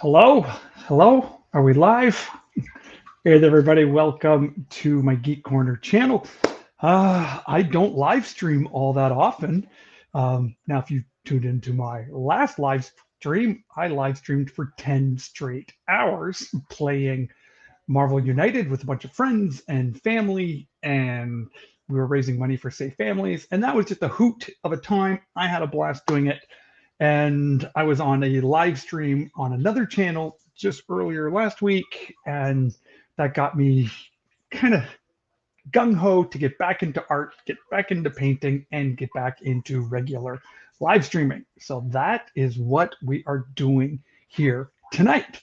Hello, hello. Are we live? Hey there, everybody. Welcome to my Geek Corner channel. I don't live stream all that often. Now, if you tuned into my last live stream, I live streamed for 10 straight hours playing Marvel United with a bunch of friends and family, and we were raising money for Safe Families. And that was just a hoot of a time. I had a blast doing it. And I was on a live stream on another channel just earlier last week, and that got me kind of gung ho to get back into art, get back into painting, and get back into regular live streaming. So that is what we are doing here tonight.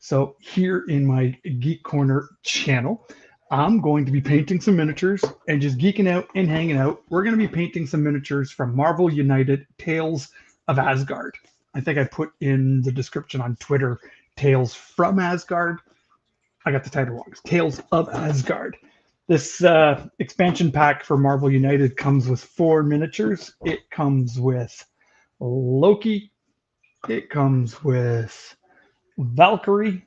So, here in my Geek Corner channel, I'm going to be painting some miniatures and just geeking out and hanging out. We're going to be painting some miniatures from Marvel United Tales of Asgard. I think I put in the description on Twitter Tales from Asgard. I got the title wrong. It's Tales of Asgard. This expansion pack for Marvel United comes with 4 miniatures. It comes with Loki. It comes with Valkyrie,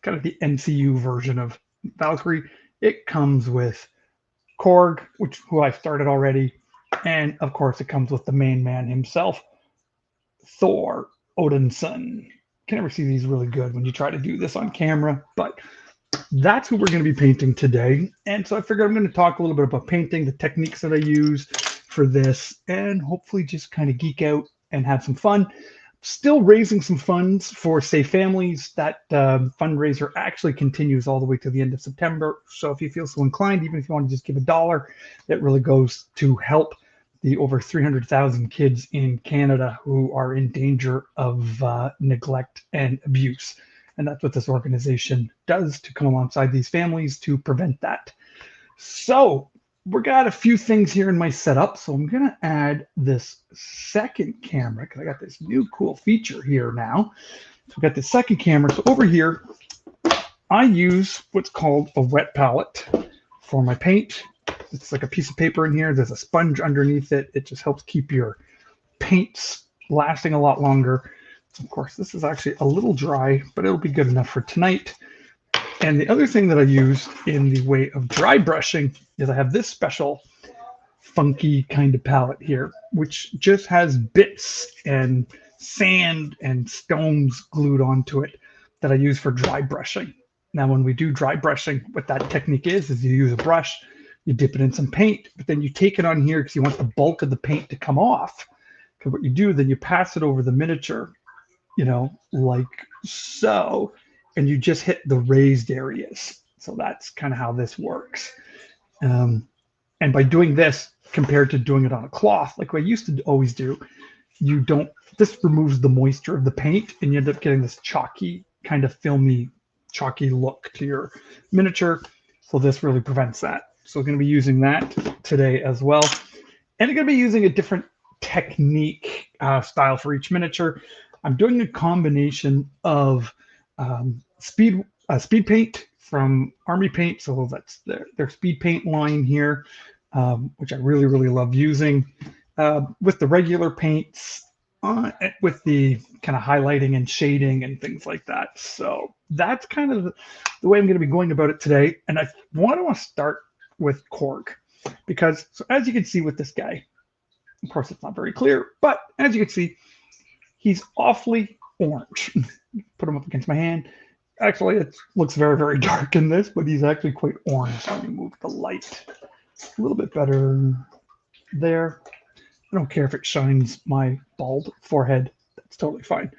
kind of the MCU version of Valkyrie. It comes with Korg, who I've started already, and of course it comes with the main man himself, Thor Odinson. Can never see these really good when you try to do this on camera, but that's who we're going to be painting today. And so I figured I'm going to talk a little bit about painting, the techniques that I use for this, and hopefully just kind of geek out and have some fun. Still raising some funds for Safe Families. That fundraiser actually continues all the way to the end of September. So if you feel so inclined, even if you want to just give $1, it really goes to help the over 300,000 kids in Canada who are in danger of neglect and abuse. And that's what this organization does to come alongside these families to prevent that. So we got a few things here in my setup. So I'm going to add this second camera because I got this new cool feature here now. So we got the second camera. So over here, I use what's called a wet palette for my paint. It's like a piece of paper in here. There's a sponge underneath it. It just helps keep your paints lasting a lot longer. Of course, this is actually a little dry, but it'll be good enough for tonight. And the other thing that I use in the way of dry brushing is I have this special funky kind of palette here, which just has bits and sand and stones glued onto it that I use for dry brushing. Now, when we do dry brushing, what that technique is you use a brush, you dip it in some paint, but then you take it on here because you want the bulk of the paint to come off. Because what you do, then you pass it over the miniature, like so, and you just hit the raised areas. So that's kind of how this works. And by doing this, compared to doing it on a cloth, like what I used to always do, this removes the moisture of the paint and you end up getting this chalky, kind of filmy, chalky look to your miniature. So this really prevents that. So we're going to be using that today as well. And I'm going to be using a different technique style for each miniature. I'm doing a combination of speed paint from Army Paint. So that's their speed paint line here, which I really, really love using. With the regular paints, with the kind of highlighting and shading and things like that. So that's kind of the way I'm going to be going about it today. And I want to start with Korg because, so as you can see with this guy, of course it's not very clear, but as you can see, he's awfully orange. Put him up against my hand. Actually, it looks very, very dark in this, but he's actually quite orange. Let me move the light a little bit better there. I don't care if it shines my bald forehead. That's totally fine.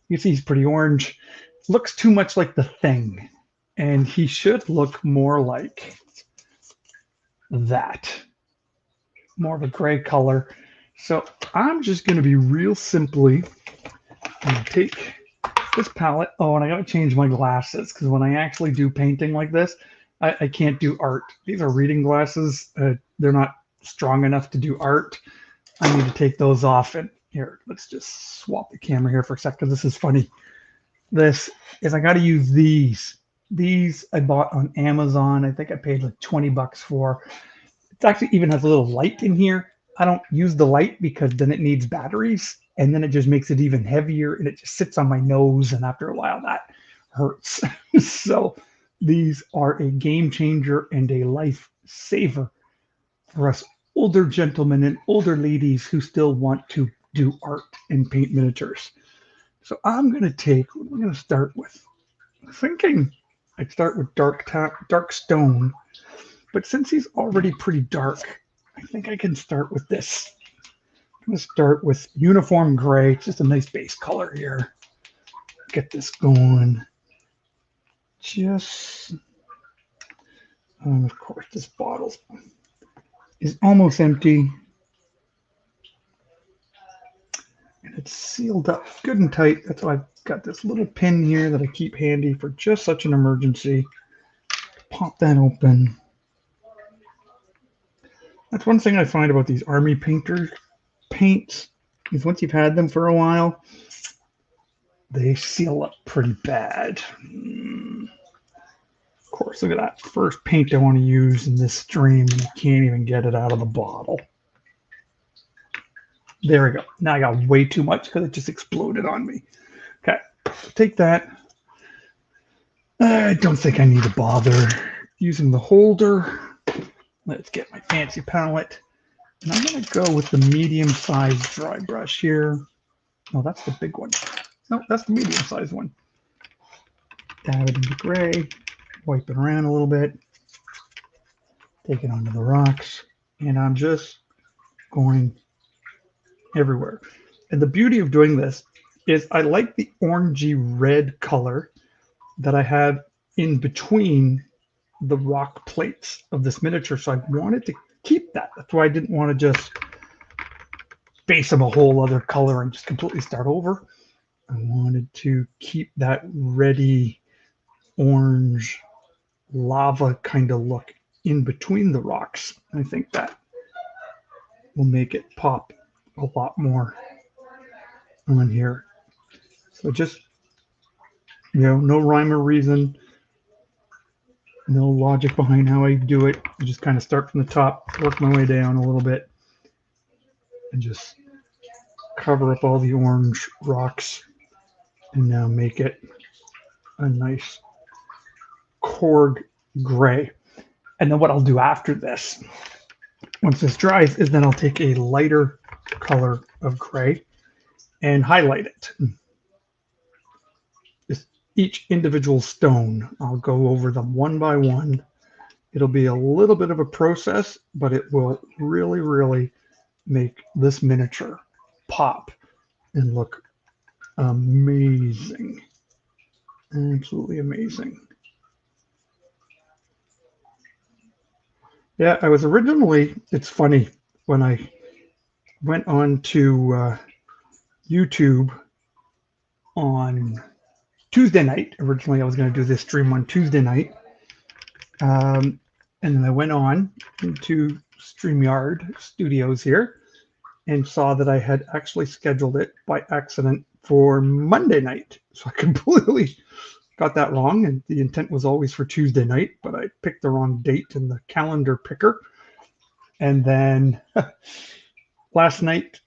You can see he's pretty orange. Looks too much like the Thing. And he should look more like that. More of a gray color. So I'm just going to be real simply going to take this palette. Oh, and I got to change my glasses because when I actually do painting like this, I can't do art. These are reading glasses. They're not strong enough to do art. I need to take those off. And here, let's just swap the camera here for a second. This is funny. This is, I got to use these. These I bought on Amazon. I think I paid like $20 for. It actually even has a little light in here. I don't use the light because then it needs batteries and then it just makes it even heavier and it just sits on my nose. And after a while, that hurts. So these are a game changer and a lifesaver for us older gentlemen and older ladies who still want to do art and paint miniatures. So I'm going to start with thinking I'd start with dark stone, but since he's already pretty dark, I think I can start with this. I'm going to start with uniform gray. It's just a nice base color here. Get this going. Just, of course, this bottle is almost empty. And it's sealed up good and tight. That's why I've got this little pin here that I keep handy for just such an emergency. Pop that open. That's one thing I find about these army paints is once you've had them for a while, they seal up pretty bad. Of course, look at that first paint I want to use in this stream, and I can't even get it out of the bottle. There we go. Now I got way too much because it just exploded on me. Okay, take that. I don't think I need to bother using the holder. Let's get my fancy palette. And I'm going to go with the medium-sized dry brush here. Oh, that's the big one. No, that's the medium-sized one. Dab it into gray. Wipe it around a little bit. Take it onto the rocks. And I'm just going everywhere. And the beauty of doing this is I like the orangey red color that I have in between the rock plates of this miniature. So I wanted to keep that. That's why I didn't want to just base them a whole other color and just completely start over. I wanted to keep that reddy orange lava kind of look in between the rocks. I think that will make it pop a lot more on here. So just, no rhyme or reason, no logic behind how I do it. I just kind of start from the top, work my way down a little bit, and just cover up all the orange rocks, and now make it a nice Korg gray. And then what I'll do after this, once this dries, is then I'll take a lighter color of gray and highlight it. Just each individual stone, I'll go over them one by one. It'll be a little bit of a process, but it will really, really make this miniature pop and look amazing. Absolutely amazing. Yeah, I was originally, it's funny, when I went on to YouTube on Tuesday night. Originally, I was going to do this stream on Tuesday night. And then I went on into StreamYard Studios here and saw that I had actually scheduled it by accident for Monday night. So I completely got that wrong. And the intent was always for Tuesday night, but I picked the wrong date in the calendar picker. And then last night,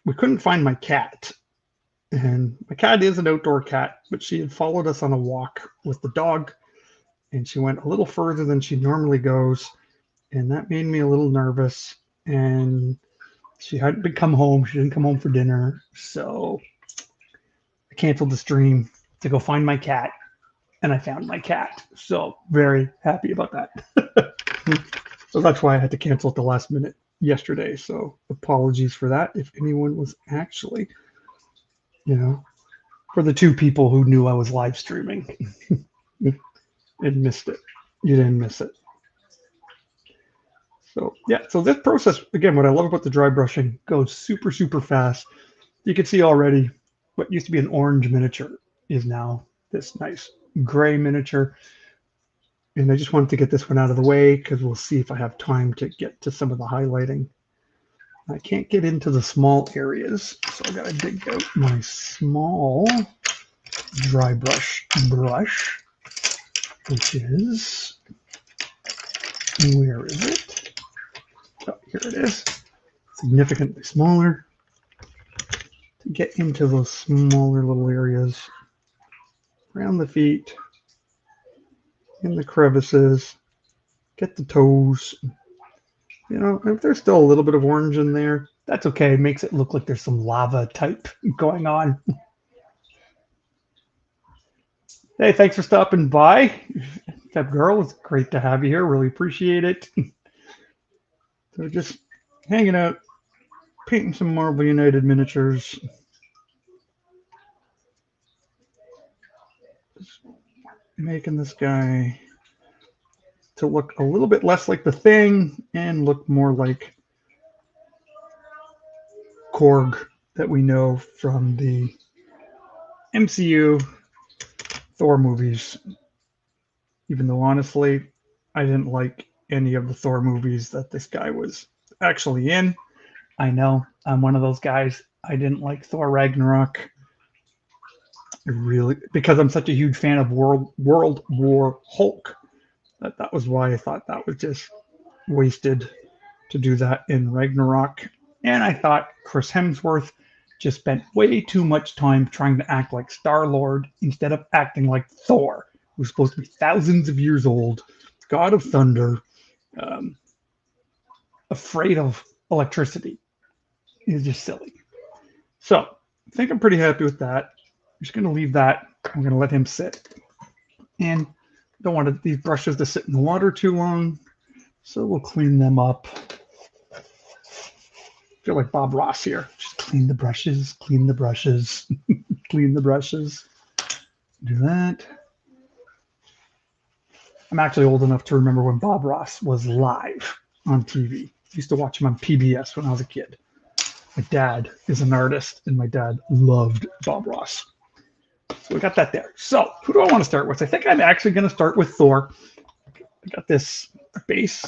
we couldn't find my cat. And my cat is an outdoor cat, but she had followed us on a walk with the dog. And she went a little further than she normally goes. And that made me a little nervous. And she hadn't been come home. She didn't come home for dinner. So I canceled the stream to go find my cat. And I found my cat. So very happy about that. So that's why I had to cancel at the last minute yesterday. So apologies for that. If anyone was actually, for the two people who knew I was live streaming and missed it. You didn't miss it. So yeah, so this process, again, what I love about the dry brushing, goes super, super fast. You can see already what used to be an orange miniature is now this nice gray miniature. And I just wanted to get this one out of the way because we'll see if I have time to get to some of the highlighting. I can't get into the small areas, so I gotta dig out my small dry brush, which is, where is it? Oh, here it is. significantly smaller to get into those smaller little areas around the feet, in the crevices, get the toes. You know, if there's still a little bit of orange in there, that's okay. It makes it look like there's some lava type going on. Hey, thanks for stopping by. Feb Girl, it's great to have you here. Really appreciate it. So just hanging out, painting some Marvel United miniatures. Just making this guy to look a little bit less like the Thing and look more like Korg that we know from the MCU Thor movies. Even though honestly, I didn't like any of the Thor movies that this guy was actually in. I know I'm one of those guys. I didn't like Thor Ragnarok. Really, because I'm such a huge fan of World War Hulk. That was why I thought that was just wasted to do that in Ragnarok. And I thought Chris Hemsworth just spent way too much time trying to act like Star-Lord instead of acting like Thor, who's supposed to be thousands of years old, god of thunder, um, afraid of electricity. He's just silly. So I think I'm pretty happy with that. I'm just going to leave that. I'm going to let him sit. And don't want these brushes to sit in the water too long, so we'll clean them up. I feel like Bob Ross here. Just clean the brushes, clean the brushes, clean the brushes. Do that. I'm actually old enough to remember when Bob Ross was live on TV. I used to watch him on PBS when I was a kid. My dad is an artist, and my dad loved Bob Ross. So we got that there. So who do I want to start with? I think I'm actually going to start with Thor. I got this base,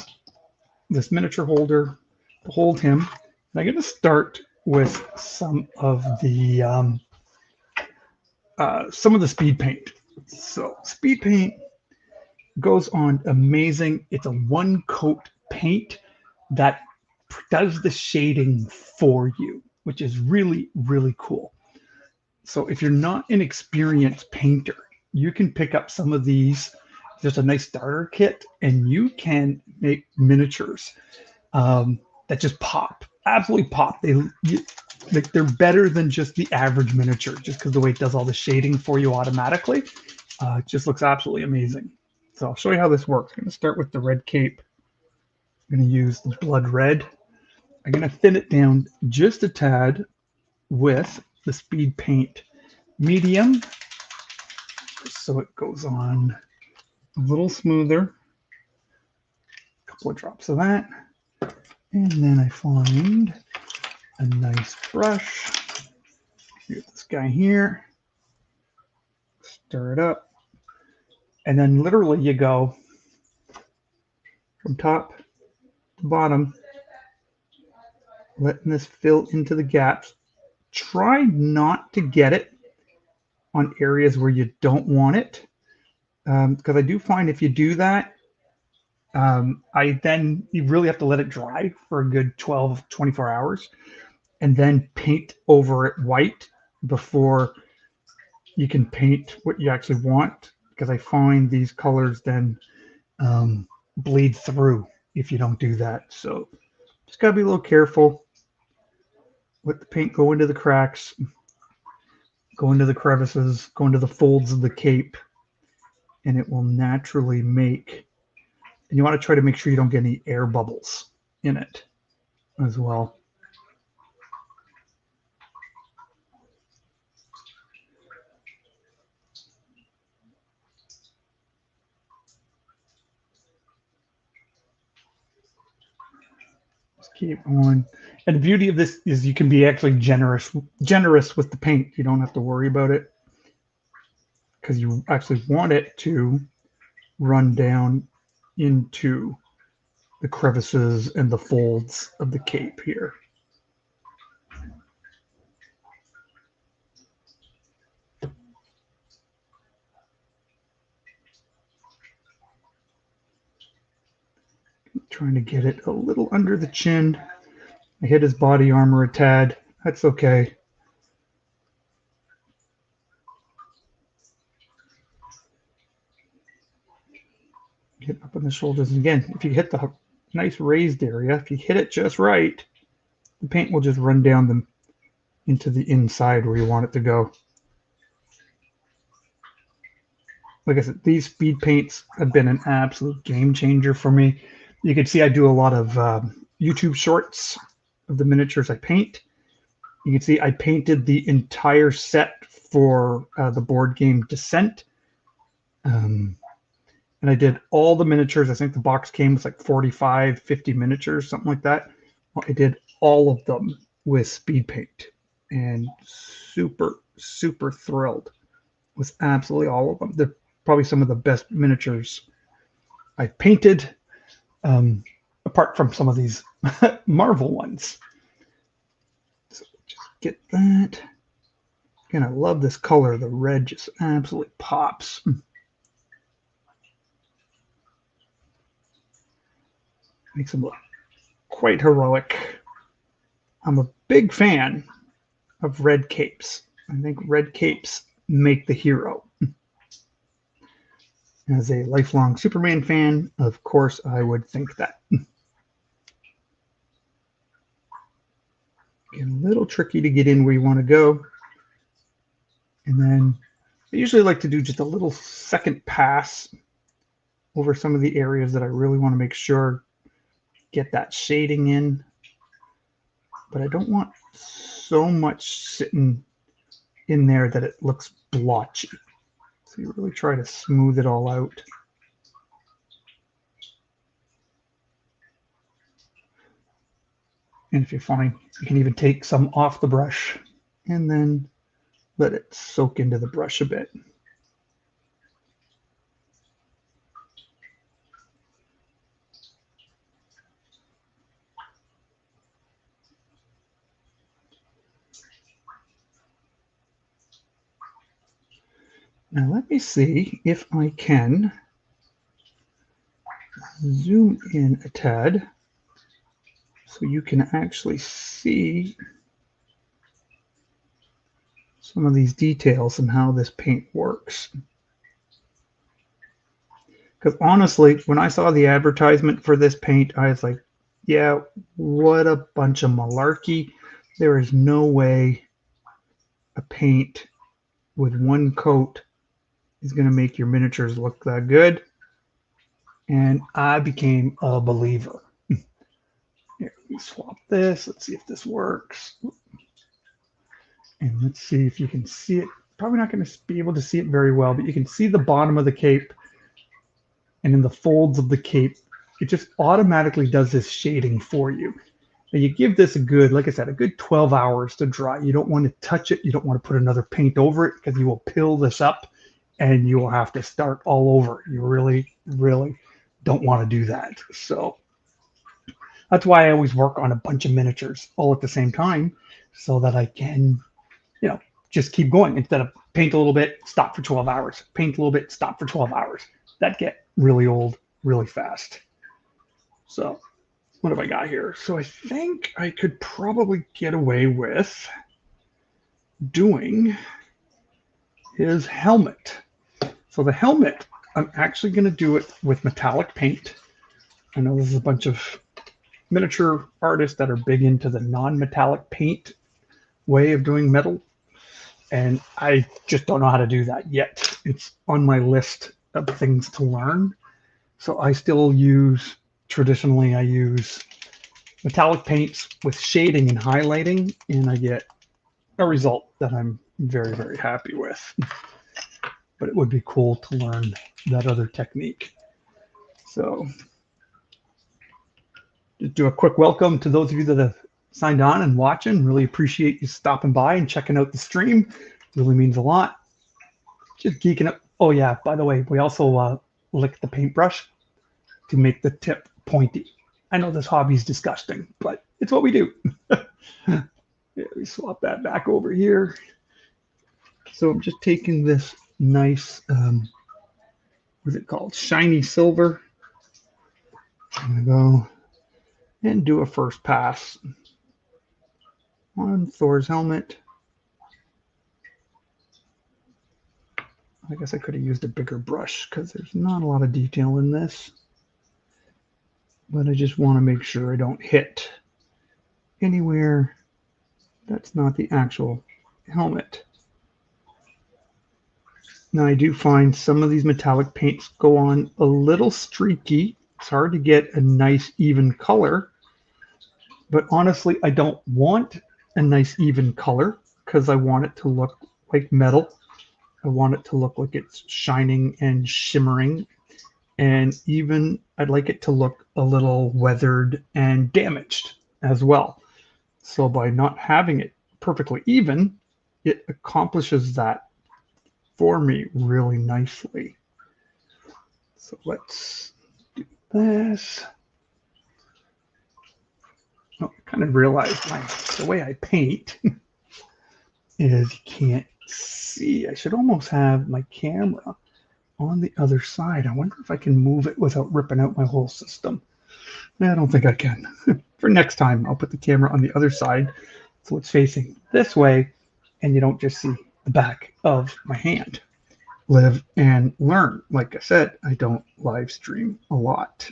this miniature holder to hold him. And I'm going to start with some of the speed paint. So speed paint goes on amazing. It's a one coat paint that does the shading for you, which is really, really cool. So if you're not an experienced painter, you can pick up some of these, just a nice starter kit, and you can make miniatures that just pop, absolutely pop. They're better than just the average miniature, just because the way it does all the shading for you automatically. It just looks absolutely amazing. So I'll show you how this works. I'm going to start with the red cape. I'm going to use the blood red. I'm going to thin it down just a tad with the speed paint medium, so it goes on a little smoother. A couple of drops of that. And then I find a nice brush. Get this guy here. Stir it up. And then literally you go from top to bottom, letting this fill into the gaps. Try not to get it on areas where you don't want it. Because I do find if you do that, you really have to let it dry for a good 12, 24 hours and then paint over it white before you can paint what you actually want. Because I find these colors then bleed through if you don't do that. So just gotta be a little careful. Let the paint go into the cracks, go into the crevices, go into the folds of the cape, and it will naturally make. And you want to try to make sure you don't get any air bubbles in it as well. Just keep on. And the beauty of this is you can be actually generous with the paint. You don't have to worry about it because you actually want it to run down into the crevices and the folds of the cape here. Trying to get it a little under the chin. I hit his body armor a tad. That's okay. Get up on the shoulders. And again, if you hit the nice raised area, if you hit it just right, the paint will just run down them into the inside where you want it to go. Like I said, these speed paints have been an absolute game changer for me. You can see I do a lot of YouTube shorts of the miniatures I paint. You can see I painted the entire set for the board game Descent. And I did all the miniatures. I think the box came with like 45, 50 miniatures, something like that. Well, I did all of them with speed paint and super, super thrilled with absolutely all of them. They're probably some of the best miniatures I've painted, apart from some of these Marvel ones. So just get that. And I love this color. The red just absolutely pops. Makes them look quite heroic. I'm a big fan of red capes. I think red capes make the hero. As a lifelong Superman fan, of course, I would think that. Again, a little tricky to get in where you want to go. And then I usually like to do just a little second pass over some of the areas that I really want to make sure get that shading in. But I don't want so much sitting in there that it looks blotchy. So you really try to smooth it all out. And if you find, you can even take some off the brush and then let it soak into the brush a bit. Now let me see if I can zoom in a tad so you can actually see some of these details and how this paint works. Because honestly, when I saw the advertisement for this paint, I was like, yeah, what a bunch of malarkey. There is no way a paint with one coat is going to make your miniatures look that good. And I became a believer. Here, let me swap this. Let's see if this works. And let's see if you can see it. Probably not going to be able to see it very well, but you can see the bottom of the cape. And in the folds of the cape, it just automatically does this shading for you. Now you give this a good, like I said, a good 12 hours to dry. You don't want to touch it. You don't want to put another paint over it because you will pill this up and you will have to start all over. You really, really don't want to do that. So that's why I always work on a bunch of miniatures all at the same time so that I can, just keep going instead of paint a little bit, stop for 12 hours, paint a little bit, stop for 12 hours. That get really old really fast. So what have I got here? So I think I could probably get away with doing his helmet. So the helmet, I'm actually going to do it with metallic paint. I know there's a bunch of miniature artists that are big into the non-metallic paint way of doing metal. And I just don't know how to do that yet. It's on my list of things to learn. So I still use, traditionally I use metallic paints with shading and highlighting, and I get a result that I'm very, very happy with. But it would be cool to learn that other technique. So just do a quick welcome to those of you that have signed on and watching. Really appreciate you stopping by and checking out the stream. Really means a lot. Just geeking up. Oh yeah, by the way, we also lick the paintbrush to make the tip pointy. I know this hobby is disgusting, but it's what we do. Yeah, we swap that back over here. So I'm just taking this nice, what's it called? Shiny silver. I'm gonna go and do a first pass. on Thor's helmet. I guess I could have used a bigger brush because there's not a lot of detail in this. But I just want to make sure I don't hit anywhere that's not the actual helmet. Now I do find some of these metallic paints go on a little streaky. It's hard to get a nice even color. But honestly, I don't want a nice even color because I want it to look like metal. I want it to look like it's shining and shimmering. And even I'd like it to look a little weathered and damaged as well. So by not having it perfectly even, it accomplishes that for me really nicely. So let's do this. Oh, I kind of realized the way I paint is you can't see. I should almost have my camera on the other side. I wonder if I can move it without ripping out my whole system. I don't think I can. For next time, I'll put the camera on the other side so it's facing this way and you don't just see the back of my hand. Live and learn. Like I said, I don't live stream a lot.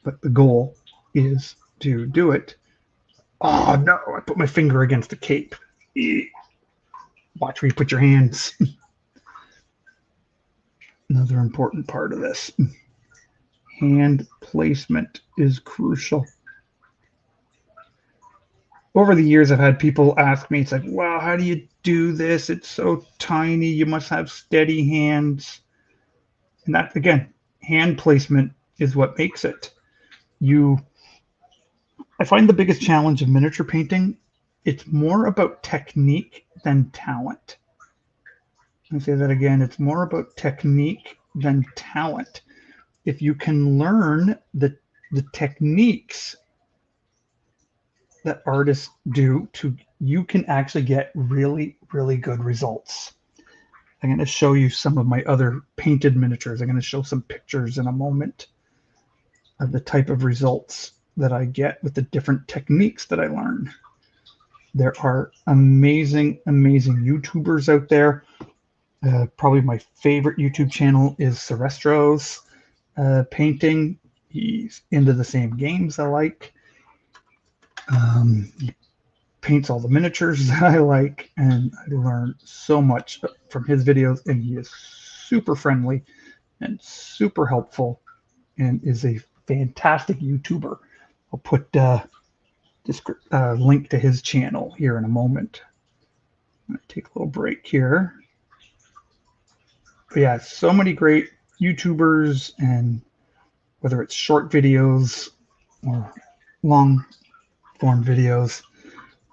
But the goal is to do it. Oh no, I put my finger against the cape. Watch where you put your hands. Another important part of this. Hand placement is crucial. Over the years, I've had people ask me, it's like, wow, how do you do this? It's so tiny. You must have steady hands. And that, again, hand placement is what makes it. I find the biggest challenge of miniature painting, it's more about technique than talent. Let me say that again. It's more about technique than talent. If you can learn the techniques that artists do, you can actually get really, really good results. I'm going to show you some of my other painted miniatures. I'm going to show some pictures in a moment of the type of results that I get with the different techniques that I learn. There are amazing, amazing YouTubers out there. Probably my favorite YouTube channel is Cerestros painting. He's into the same games I like. He paints all the miniatures that I like, and I learn so much from his videos, and he is super friendly and super helpful and is a fantastic YouTuber. I'll put a link to his channel here in a moment. I'm going to take a little break here. But yeah, so many great YouTubers, and whether it's short videos or long form videos,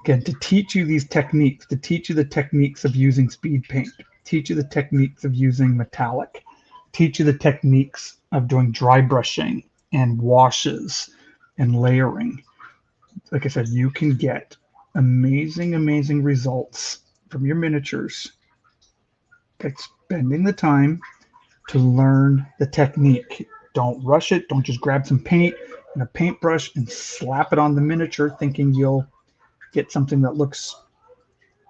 again, to teach you these techniques, to teach you the techniques of using speed paint, teach you the techniques of using metallic, teach you the techniques of doing dry brushing and washes and layering. Like I said, you can get amazing, amazing results from your miniatures by spending the time to learn the technique. Don't rush it. Don't just grab some paint and a paintbrush and slap it on the miniature thinking you'll get something that looks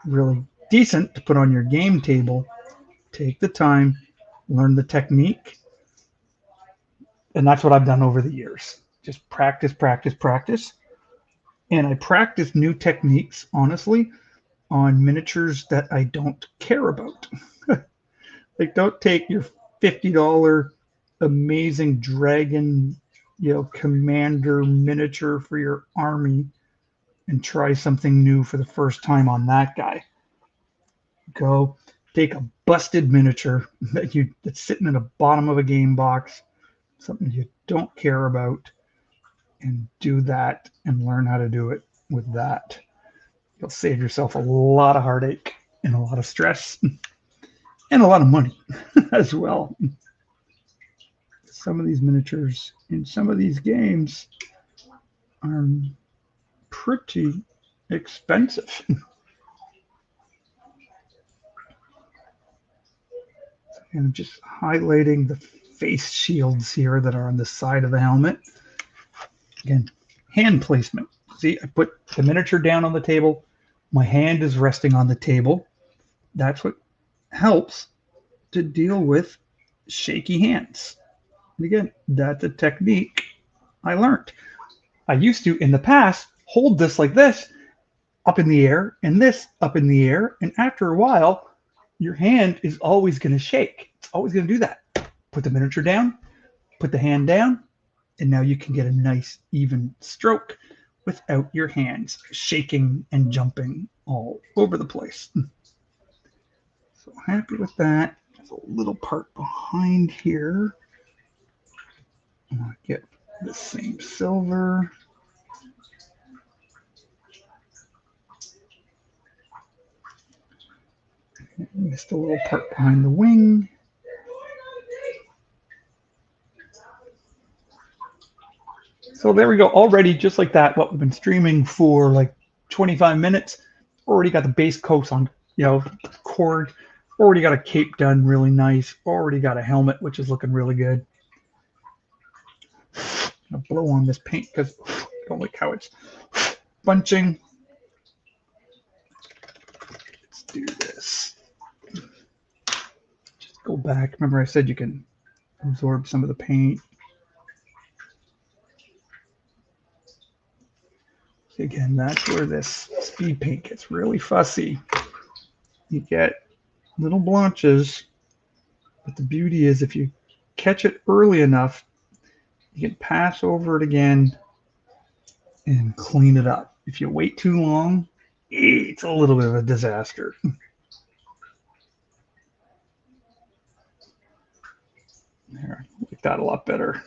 really decent to put on your game table. Take the time, learn the technique. And that's what I've done over the years. Just practice, practice, practice. And I practice new techniques, honestly, on miniatures that I don't care about. Like, don't take your $50 amazing dragon, commander miniature for your army and try something new for the first time on that guy. Go take a busted miniature that's sitting in the bottom of a game box, something you don't care about, and do that and learn how to do it with that. You'll save yourself a lot of heartache and a lot of stress and a lot of money as well. Some of these miniatures in some of these games are pretty expensive. And I'm just highlighting the face shields here that are on the side of the helmet. Again, hand placement, See, I put the miniature down on the table. My hand is resting on the table. That's what helps to deal with shaky hands. And again, that's a technique I learned. I used to, in the past, hold this like this up in the air and this up in the air. And after a while, your hand is always going to shake. It's always going to do that. Put the miniature down, put the hand down, and now you can get a nice even stroke without your hands shaking and jumping all over the place. So happy with that. There's a little part behind here. I'm going to get the same silver. Missed a little part behind the wing. So there we go. Already, just like that, what we've been streaming for like 25 minutes. Already got the base coats on, cord. Already got a cape done really nice. Already got a helmet, which is looking really good. I'm going to blow on this paint because I don't like how it's bunching. Let's do this. Just go back. Remember I said you can absorb some of the paint. See, again, that's where this speed paint gets really fussy. You get little blotches, but the beauty is if you catch it early enough, you can pass over it again and clean it up. If you wait too long, it's a little bit of a disaster. There, I like that a lot better.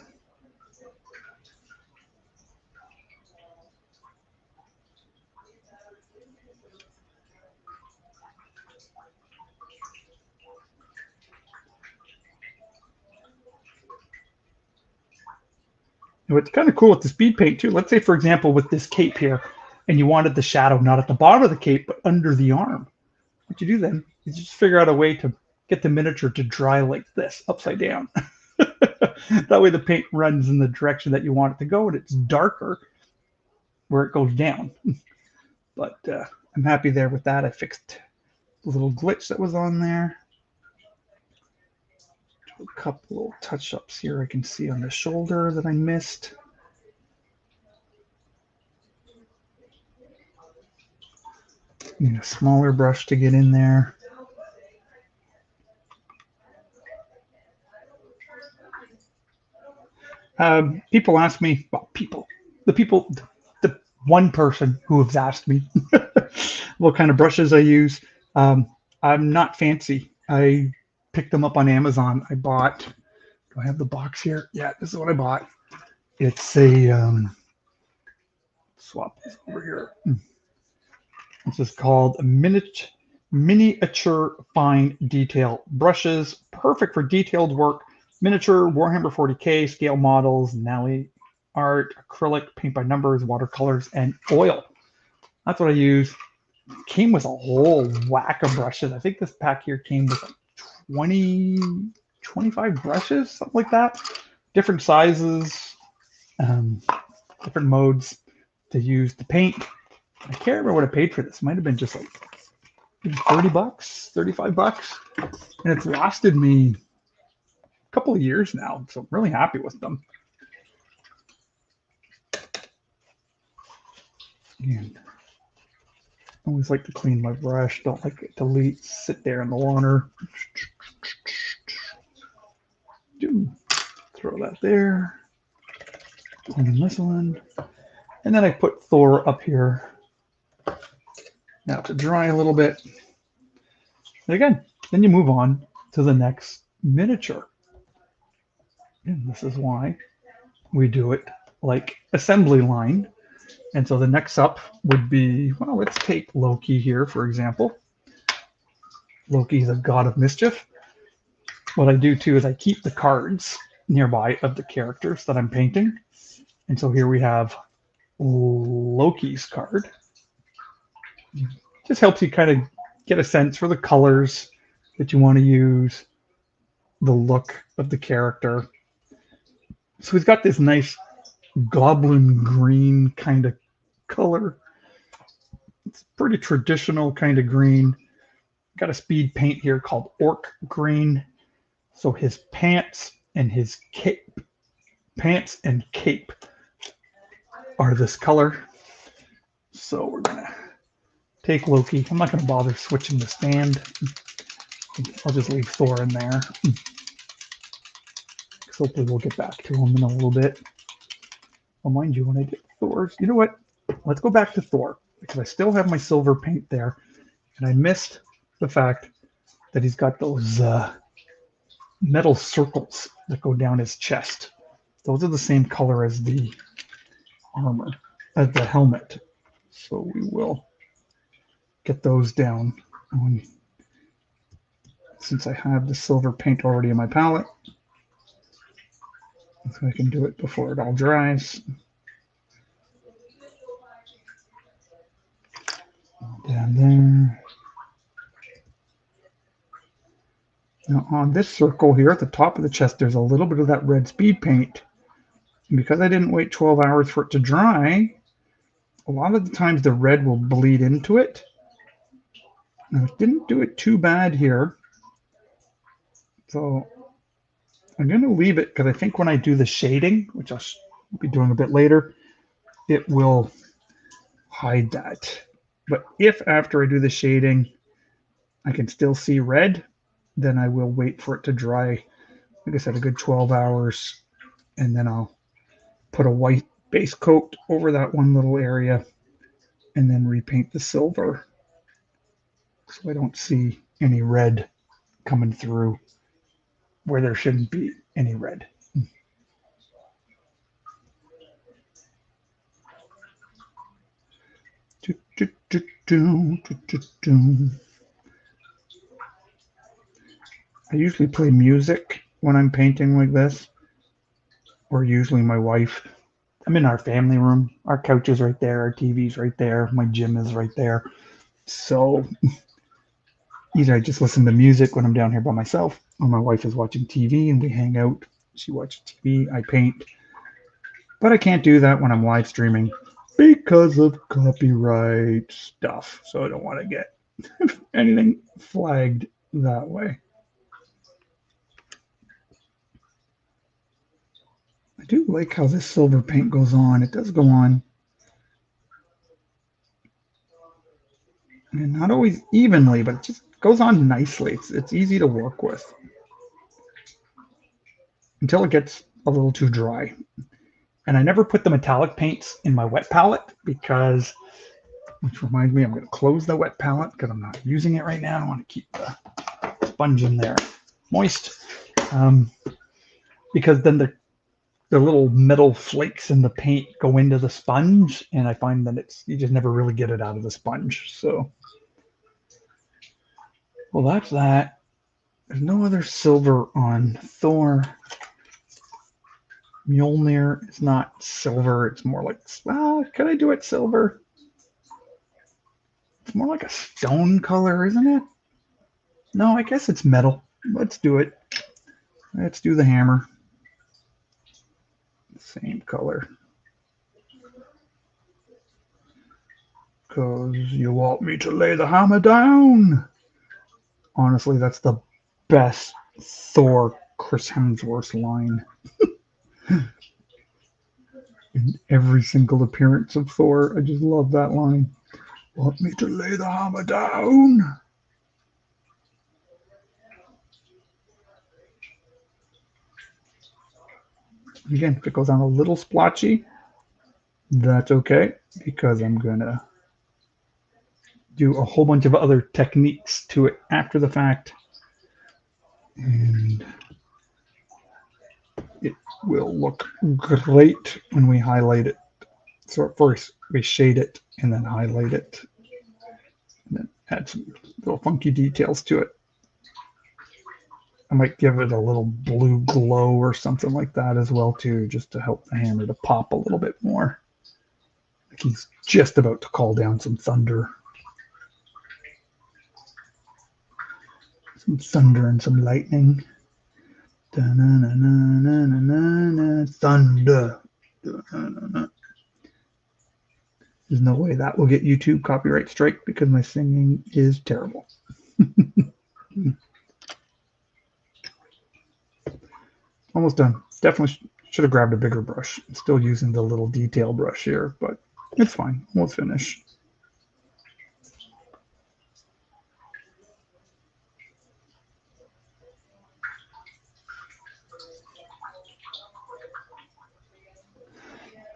And what's kind of cool with the speed paint too, let's say for example with this cape here, and you wanted the shadow not at the bottom of the cape, but under the arm. What you do then is just figure out a way to get the miniature to dry like this, upside down. That way the paint runs in the direction that you want it to go, and it's darker where it goes down. But I'm happy there with that. I fixed the little glitch that was on there. A couple little touch-ups here I can see on the shoulder that I missed. Need a smaller brush to get in there. People ask me, well, the one person who has asked me what kind of brushes I use. I'm not fancy. I picked them up on Amazon. I bought, do I have the box here? Yeah, this is what I bought. It's a, swap this over here. This is called Miniature Fine Detail Brushes. Perfect for detailed work. Miniature, Warhammer 40K, scale models, Nally art, acrylic, paint by numbers, watercolors, and oil. That's what I use. Came with a whole whack of brushes. I think this pack here came with 20, 25 brushes, something like that. Different sizes, different modes to use to paint. I can't remember what I paid for this. It might have been just like maybe 30 bucks, 35 bucks. And it's lasted me a couple of years now. So I'm really happy with them. And I always like to clean my brush. Don't like it to sit there in the water. Throw that there. Clean this one. And then I put Thor up here. Now to dry a little bit. And again, then you move on to the next miniature. And this is why we do it like assembly line. And so the next up would be, well, let's take Loki here, for example. Loki, the god of mischief. What I do too is I keep the cards nearby of the characters that I'm painting. And so here we have Loki's card. Just helps you kind of get a sense for the colors that you want to use, the look of the character. So he's got this nice goblin green kind of color. It's pretty traditional kind of green. Got a speed paint here called Orc Green. So his pants and cape are this color. So we're gonna take Loki. I'm not gonna bother switching the stand. I'll just leave Thor in there. Hopefully we'll get back to him in a little bit. Well, mind you, when I get Thor's, you know what? Let's go back to Thor because I still have my silver paint there, and I missed the fact that he's got those metal circles that go down his chest. Those are the same color as the armor, as the helmet. So we will get those down. Since I have the silver paint already in my palette, so I can do it before it all dries. Down there. Now on this circle here at the top of the chest, there's a little bit of that red speed paint. And because I didn't wait 12 hours for it to dry, a lot of the times the red will bleed into it. Now it didn't do it too bad here. So I'm going to leave it because I think when I do the shading, which I'll be doing a bit later, it will hide that. But if after I do the shading, I can still see red, then I will wait for it to dry. Like I said, a good 12 hours, and then I'll put a white base coat over that one little area and then repaint the silver so I don't see any red coming through where there shouldn't be any red. I usually play music when I'm painting like this, or usually my wife. I'm in our family room. Our couch is right there. Our TV's right there. My gym is right there. So either I just listen to music when I'm down here by myself, or my wife is watching TV and we hang out. She watches TV, I paint. But I can't do that when I'm live streaming because of copyright stuff. So I don't want to get anything flagged that way. I do like how this silver paint goes on. It does go on. And not always evenly, but it just goes on nicely. It's easy to work with until it gets a little too dry. And I never put the metallic paints in my wet palette because, which reminds me, I'm going to close the wet palette because I'm not using it right now. I want to keep the sponge in there moist because then the little metal flakes in the paint go into the sponge, and I find that you just never really get it out of the sponge. So, well, that's that. There's no other silver on Thor. Mjolnir is not silver. It's more like, well, could I do it silver? It's more like a stone color, isn't it? No, I guess it's metal. Let's do it. Let's do the hammer. Same color. Because you want me to lay the hammer down. Honestly, that's the best Thor Chris Hemsworth line. In every single appearance of Thor, I just love that line. Want me to lay the hammer down? Again, if it goes on a little splotchy, that's okay, because I'm going to do a whole bunch of other techniques to it after the fact. And it will look great when we highlight it. So at first we shade it and then highlight it, and then add some little funky details to it. I might give it a little blue glow or something like that as well too, just to help the hammer to pop a little bit more. Like he's just about to call down some thunder. Some thunder and some lightning. Da-na-na-na-na-na-na, thunder. Da-na-na-na. There's no way that will get YouTube copyright strike because my singing is terrible. Almost done. Definitely should have grabbed a bigger brush. I'm still using the little detail brush here, but it's fine. We'll finish.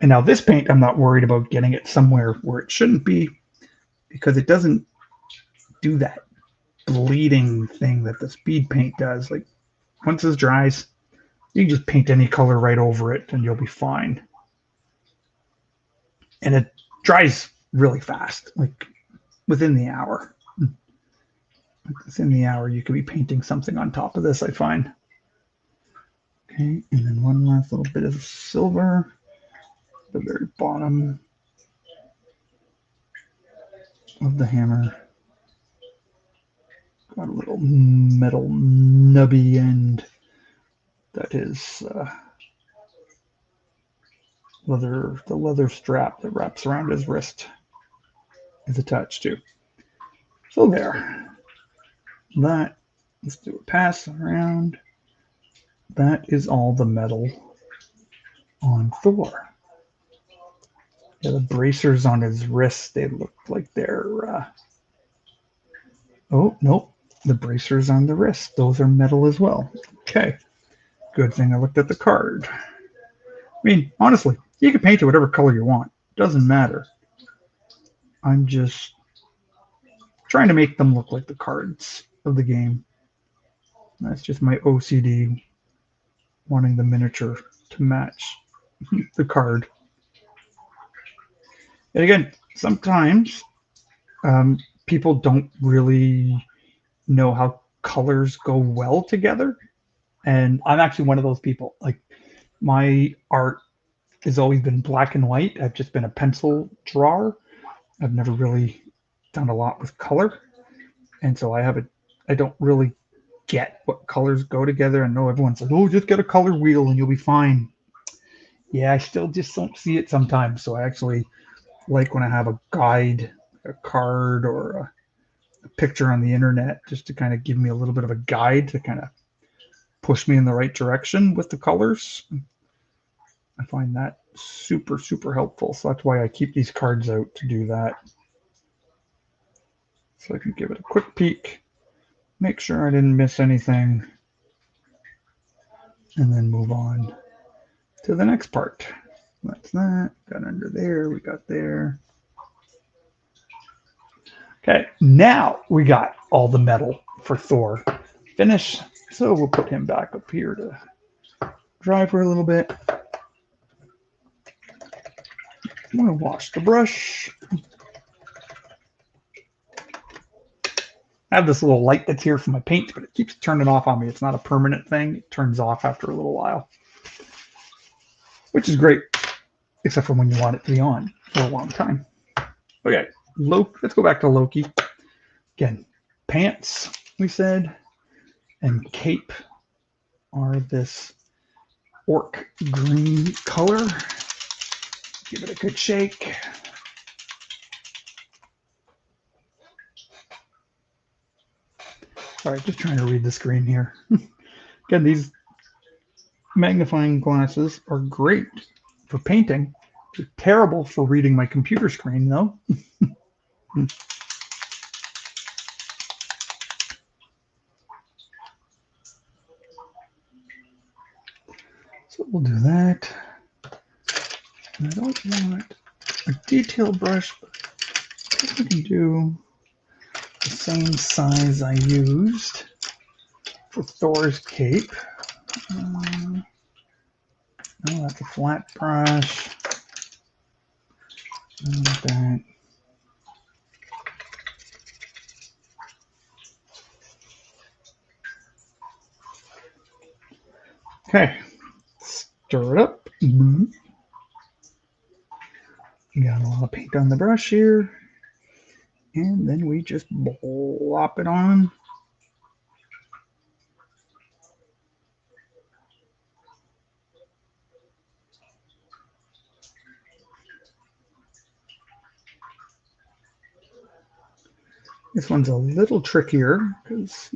And now this paint, I'm not worried about getting it somewhere where it shouldn't be because it doesn't do that bleeding thing that the speed paint does. Like once this dries, you can just paint any color right over it and you'll be fine. And it dries really fast, like within the hour. Within the hour, you could be painting something on top of this, I find. Okay, and then one last little bit of silver at the very bottom of the hammer. Got a little metal nubby end that is the leather strap that wraps around his wrist is attached to. So there. That, let's do a pass around. That is all the metal on Thor. Yeah, the bracers on his wrists, they look like they're oh, nope. The bracers on the wrist, those are metal as well. Okay. Good thing I looked at the card. I mean, honestly, you can paint it whatever color you want. Doesn't matter. I'm just trying to make them look like the cards of the game. That's just my OCD wanting the miniature to match the card. And again, sometimes people don't really know how colors go well together. And I'm actually one of those people. Like my art has always been black and white. I've just been a pencil drawer. I've never really done a lot with color. And so I don't really get what colors go together. I know everyone says, oh, just get a color wheel and you'll be fine. Yeah, I still just don't see it sometimes. So I actually like when I have a guide, a card, or a picture on the internet just to kind of give me a little bit of a guide to kind of push me in the right direction with the colors. I find that super, super helpful. So that's why I keep these cards out to do that. So I can give it a quick peek, make sure I didn't miss anything, and then move on to the next part. That's that. Got under there. We got there. Okay, now we got all the metal for Thor finished. So we'll put him back up here to dry for a little bit. I'm going to wash the brush. I have this little light that's here for my paint, but it keeps turning off on me. It's not a permanent thing. It turns off after a little while, which is great, except for when you want it to be on for a long time. Okay, let's go back to Loki. Again, pants, we said, and cape are this orc green color. Give it a good shake. Sorry, just trying to read the screen here. Again, these magnifying glasses are great for painting. They're terrible for reading my computer screen, though. So we'll do that. I don't want a detail brush, but I guess we can do the same size I used for Thor's cape. No, that's a flat brush. Like that. Okay, stir it up. Got a lot of paint on the brush here. And then we just blop it on. This one's a little trickier because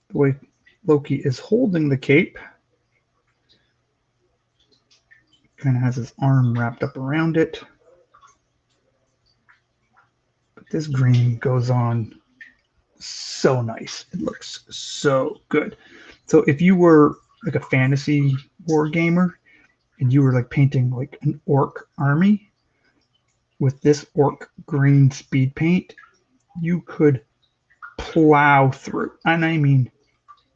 the way Loki is holding the cape, kind of has his arm wrapped up around it. But this green goes on so nice. It looks so good. So if you were like a fantasy war gamer and you were like painting like an orc army with this orc green speed paint, you could plow through, and I mean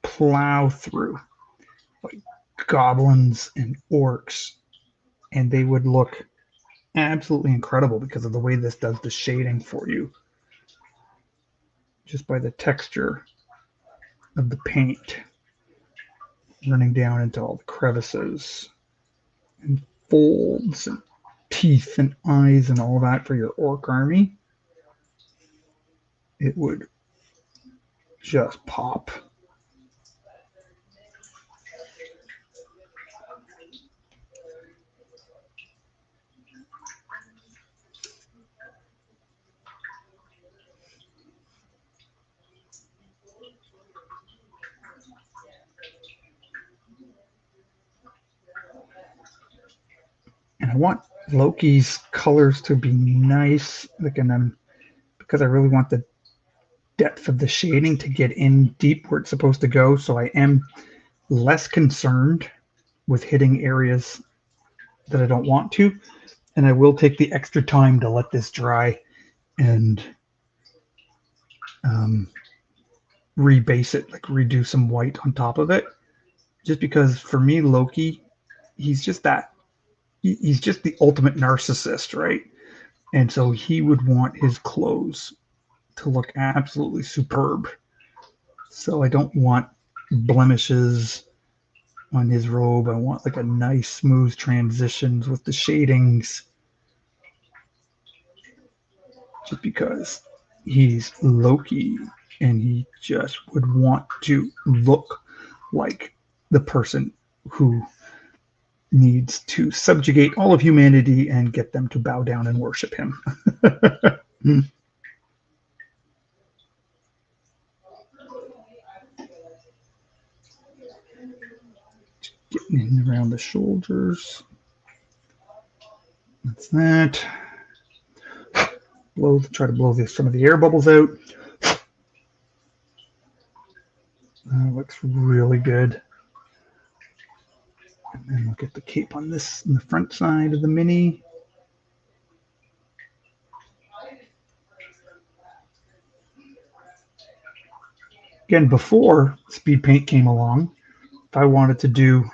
plow through, like goblins and orcs, and they would look absolutely incredible because of the way this does the shading for you, just by the texture of the paint running down into all the crevices and folds and teeth and eyes and all that for your orc army. It would just pop. And I want Loki's colors to be nice, like, and then because I really want the depth of the shading to get in deep where it's supposed to go. So I am less concerned with hitting areas that I don't want to. And I will take the extra time to let this dry and rebase it, like redo some white on top of it. Just because for me, Loki, he's just the ultimate narcissist, right? And so he would want his clothes to look absolutely superb. So I don't want blemishes on his robe. I want like a nice smooth transitions with the shadings, just because he's Loki and he just would want to look like the person who needs to subjugate all of humanity and get them to bow down and worship him. Getting in around the shoulders. That's that. Try to blow some of the air bubbles out. Looks really good. And then we'll get the cape on this in the front side of the mini. Again, before speed paint came along, if I wanted to do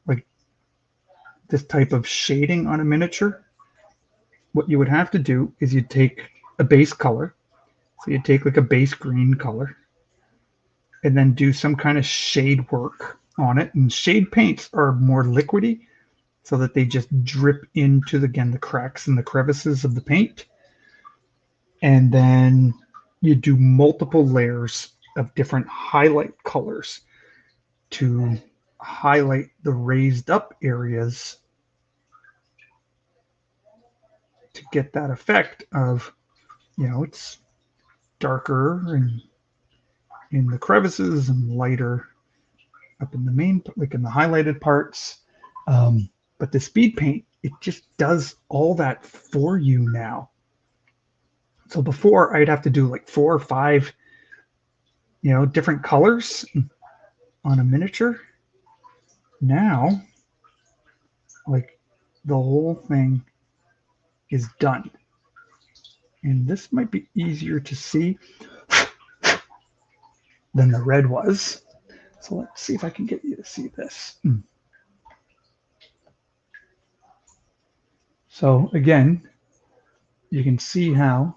like this type of shading on a miniature, what you would have to do is you'd take a base color. So you'd take like a base green color and then do some kind of shade work on it. And shade paints are more liquidy so that they just drip into, the cracks and the crevices of the paint. And then you do multiple layers of different highlight colors to highlight the raised up areas to get that effect of, it's darker and in the crevices and lighter up in the main, like in the highlighted parts. But the speed paint, it just does all that for you now. So before I'd have to do like 4 or 5, different colors on a miniature. Now, like the whole thing is done. And this might be easier to see than the red was. So let's see if I can get you to see this. So again, you can see how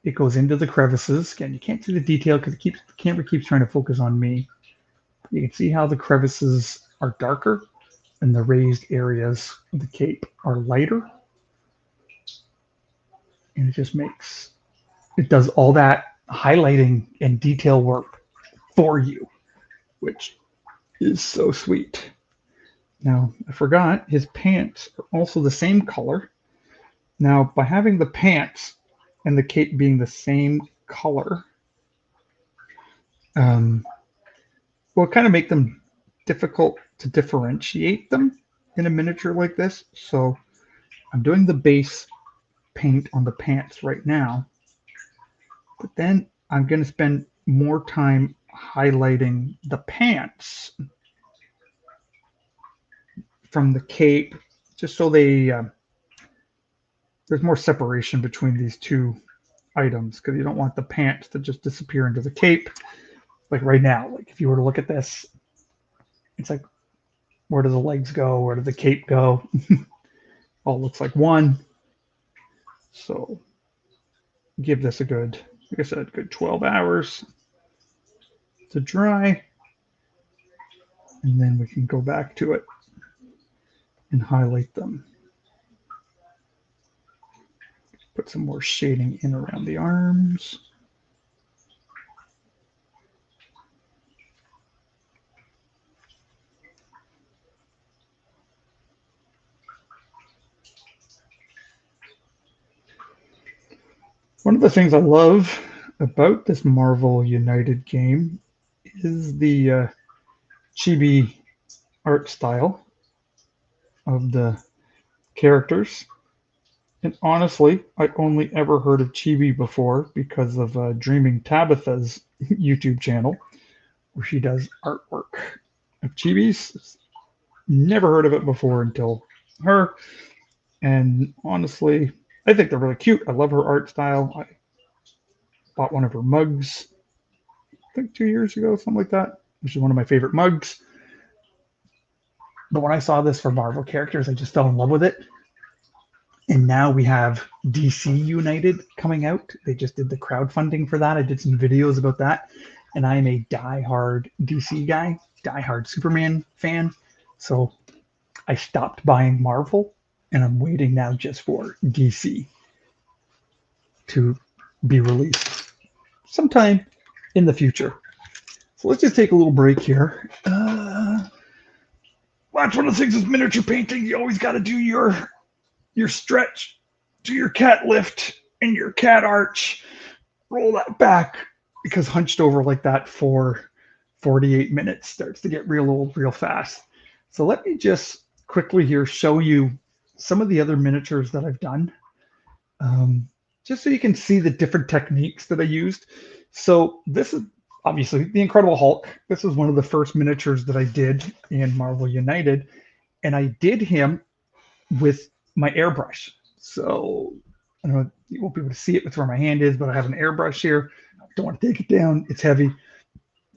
it goes into the crevices. Again, you can't see the detail because the camera keeps trying to focus on me. You can see how the crevices are darker and the raised areas of the cape are lighter. And it does all that highlighting and detail work for you, which is so sweet. Now, I forgot, his pants are also the same color. Now, by having the pants and the cape being the same color will kind of make them difficult to differentiate them in a miniature like this. So I'm doing the base paint on the pants right now, but then I'm going to spend more time highlighting the pants from the cape, just so there's more separation between these two items, because you don't want the pants to just disappear into the cape. Like right now, like if you were to look at this, it's like, where do the legs go? Where did the cape go? All looks like one. So give this a good, like I said, good 12 hours to dry. And then we can go back to it and highlight them. Put some more shading in around the arms. One of the things I love about this Marvel United game is the chibi art style of the characters. And honestly, I only ever heard of chibi before because of Dreaming Tabitha's YouTube channel, where she does artwork of chibis. Never heard of it before until her. And honestly, I think they're really cute. I love her art style. I bought one of her mugs, I think 2 years ago, something like that, which is one of my favorite mugs. But when I saw this for Marvel characters, I just fell in love with it. And now we have DC United coming out. They just did the crowdfunding for that. I did some videos about that. And I am a diehard DC guy, diehard Superman fan. So I stopped buying Marvel, and I'm waiting now just for DC to be released sometime in the future. So let's just take a little break here. That's one of the things with miniature painting. You always got to do your stretch, do your cat lift and your cat arch. Roll that back, because hunched over like that for 48 minutes starts to get real old real fast. So let me just quickly here show you some of the other miniatures that I've done, just so you can see the different techniques that I used. So this is obviously the Incredible Hulk. This is one of the first miniatures that I did in Marvel United, and I did him with my airbrush. So I don't know, you won't be able to see it with where my hand is, but I have an airbrush here. Don't want to take it down. It's heavy.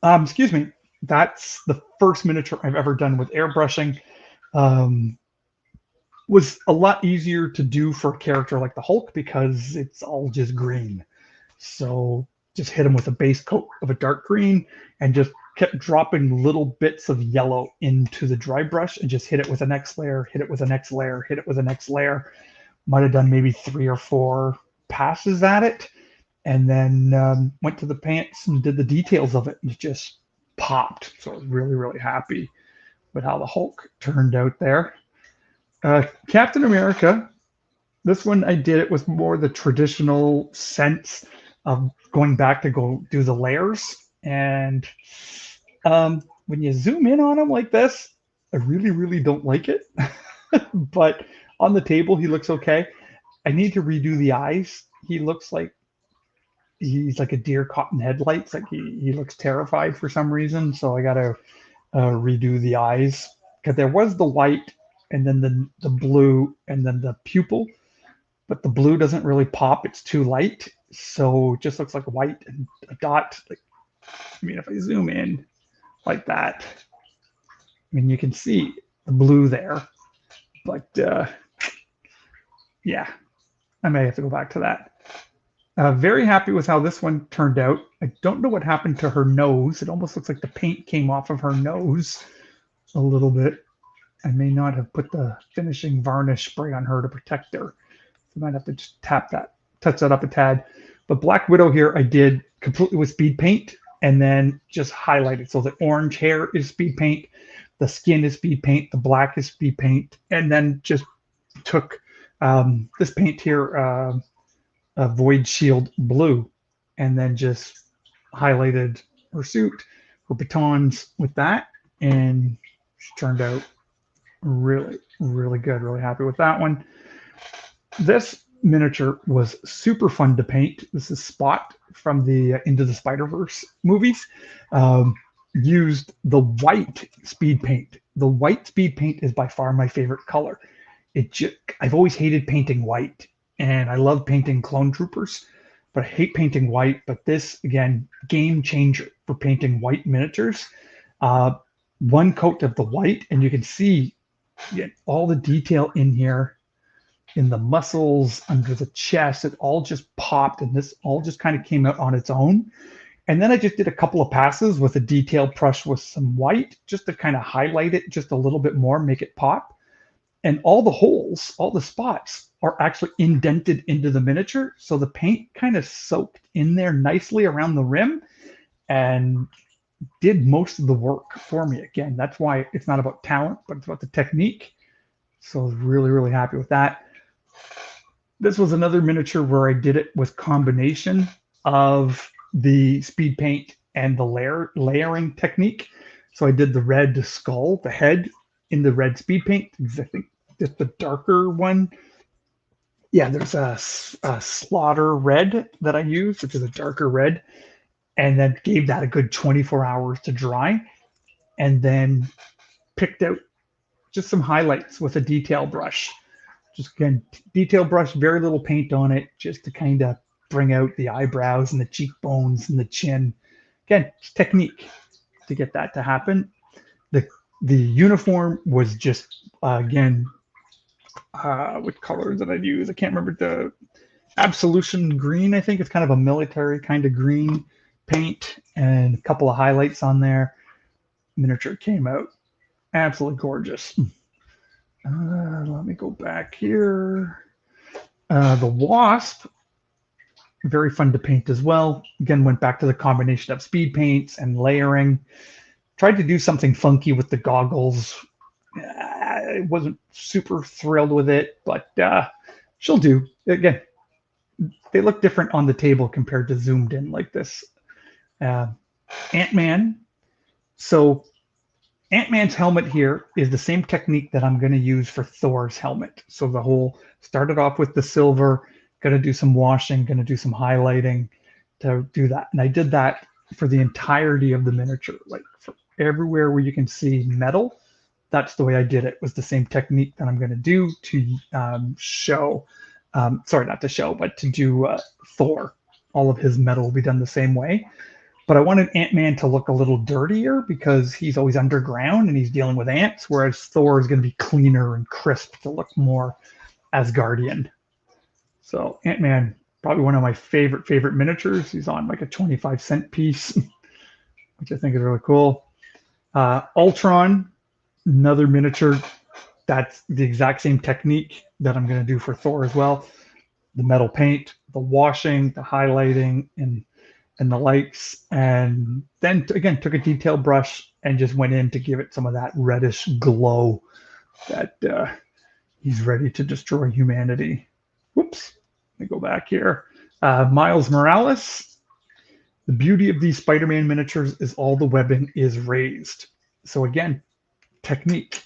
Excuse me. That's the first miniature I've ever done with airbrushing. Was a lot easier to do for a character like the Hulk because it's all just green. So just hit him with a base coat of a dark green and just kept dropping little bits of yellow into the dry brush and just hit it with the next layer, hit it with the next layer, hit it with the next layer. Might have done maybe 3 or 4 passes at it, and then went to the pants and did the details of it, and it just popped. So I was really, really happy with how the Hulk turned out there. Captain America, this one I did it with more the traditional sense of going back to go do the layers. And when you zoom in on him like this, I really, really don't like it. But on the table, he looks okay. I need to redo the eyes. He looks like he's like a deer caught in headlights. Like he looks terrified for some reason. So I got to redo the eyes, because there was the white and then the blue and then the pupil, but the blue doesn't really pop. It's too light. So it just looks like white and a dot. Like, I mean, if I zoom in like that, I mean, you can see the blue there, but yeah, I may have to go back to that. Very happy with how this one turned out. I don't know what happened to her nose. It almost looks like the paint came off of her nose a little bit. I may not have put the finishing varnish spray on her to protect her. I might have to just touch that up a tad. But Black Widow here, I did completely with speed paint and then just highlighted. So the orange hair is speed paint, the skin is speed paint, the black is speed paint, and then just took this paint here, Void Shield blue, and then just highlighted her suit, her batons with that, and she turned out really, really good. Really happy with that one. This miniature was super fun to paint. This is Spot from the Into the Spider-Verse movies. Used the white speed paint. The white speed paint is by far my favorite color. I've always hated painting white, and I love painting clone troopers, but I hate painting white. But this, again, game changer for painting white miniatures. One coat of the white, and you can see all the detail in here, in the muscles, under the chest. It all just popped, and this all just kind of came out on its own. And then I just did a couple of passes with a detail brush with some white, just to kind of highlight it just a little bit more, make it pop. And all the holes, all the spots are actually indented into the miniature. So the paint kind of soaked in there nicely around the rim and did most of the work for me. Again, that's why it's not about talent, but it's about the technique. So I was really, really happy with that. This was another miniature where I did it with combination of the speed paint and the layering technique. So I did the red skull, the head, in the red speed paint, because I think just the darker one. Yeah, there's a slaughter red that I used, which is a darker red, and then gave that a good 24 hours to dry, and then picked out just some highlights with a detail brush. Just again, detail brush, very little paint on it, just to kind of bring out the eyebrows and the cheekbones and the chin. Again, technique to get that to happen. The uniform was just, again, what color did I use? I can't remember. The Absolution green, I think. It's kind of a military kind of green paint, and a couple of highlights on there. Miniature came out absolutely gorgeous. Let me go back here. The Wasp, very fun to paint as well. Again, went back to the combination of speed paints and layering. Tried to do something funky with the goggles. I wasn't super thrilled with it, but she'll do. Again, they look different on the table compared to zoomed in like this. Ant-Man. So Ant-Man's helmet here is the same technique that I'm going to use for Thor's helmet. So the whole started off with the silver, going to do some washing, going to do some highlighting to do that. And I did that for the entirety of the miniature, like for everywhere where you can see metal. That's the way I did it. Was the same technique that I'm going to do to show, sorry, not to show, but to do Thor. All of his metal will be done the same way. But I wanted Ant-Man to look a little dirtier because he's always underground and he's dealing with ants, whereas Thor is going to be cleaner and crisp to look more Asgardian. So Ant-Man, probably one of my favorite miniatures. He's on like a 25-cent piece, which I think is really cool. Ultron, another miniature. That's the exact same technique that I'm going to do for Thor as well. The metal paint, the washing, the highlighting, and the lights. And then, again, took a detail brush and just went in to give it some of that reddish glow that he's ready to destroy humanity. Whoops. Let me go back here. Miles Morales. The beauty of these Spider-Man miniatures is all the webbing is raised. So again, technique.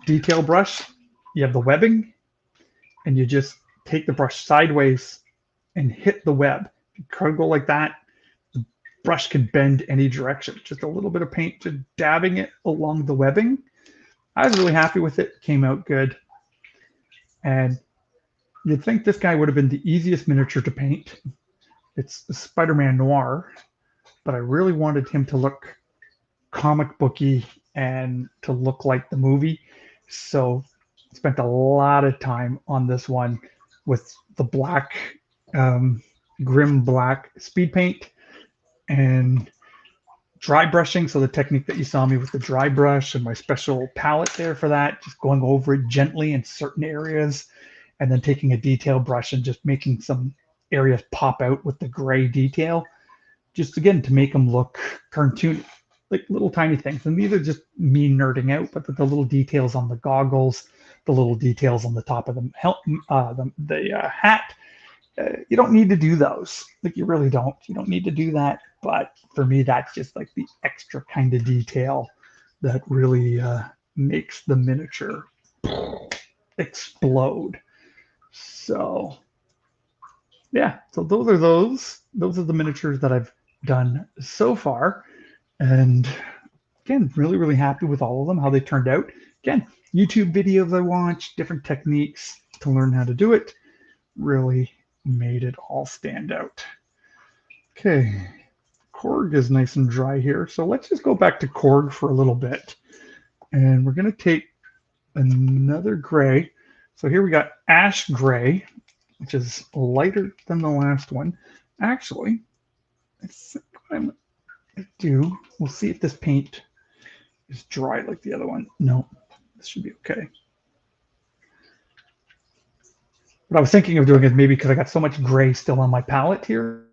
Detail brush, you have the webbing, and you just take the brush sideways and hit the web. If you go like that, the brush can bend any direction. Just a little bit of paint, just dabbing it along the webbing. I was really happy with it. Came out good. And you'd think this guy would have been the easiest miniature to paint. It's Spider-Man Noir, but I really wanted him to look comic booky and to look like the movie. So spent a lot of time on this one with the black, grim black speed paint and dry brushing. So the technique that you saw me with the dry brush and my special palette there for that, just going over it gently in certain areas, and then taking a detail brush and just making some areas pop out with the gray detail, just again to make them look cartoony, like little tiny things. And these are just me nerding out, but the little details on the goggles, the little details on the top of the hat, You don't need to do those. Like you really don't. You don't need to do that. But for me, that's just like the extra kind of detail that really makes the miniature explode. So yeah, so those are those. Those are the miniatures that I've done so far. And again, really, really happy with all of them, how they turned out. Again, YouTube videos I watched, different techniques to learn how to do it. Really made it all stand out. Okay, Korg is nice and dry here. So let's just go back to Korg for a little bit. And we're going to take another gray. So here we got ash gray, which is lighter than the last one. Actually, I think what I'm going to do, we'll see if this paint is dry like the other one. No, this should be okay. What I was thinking of doing is maybe because I got so much gray still on my palette here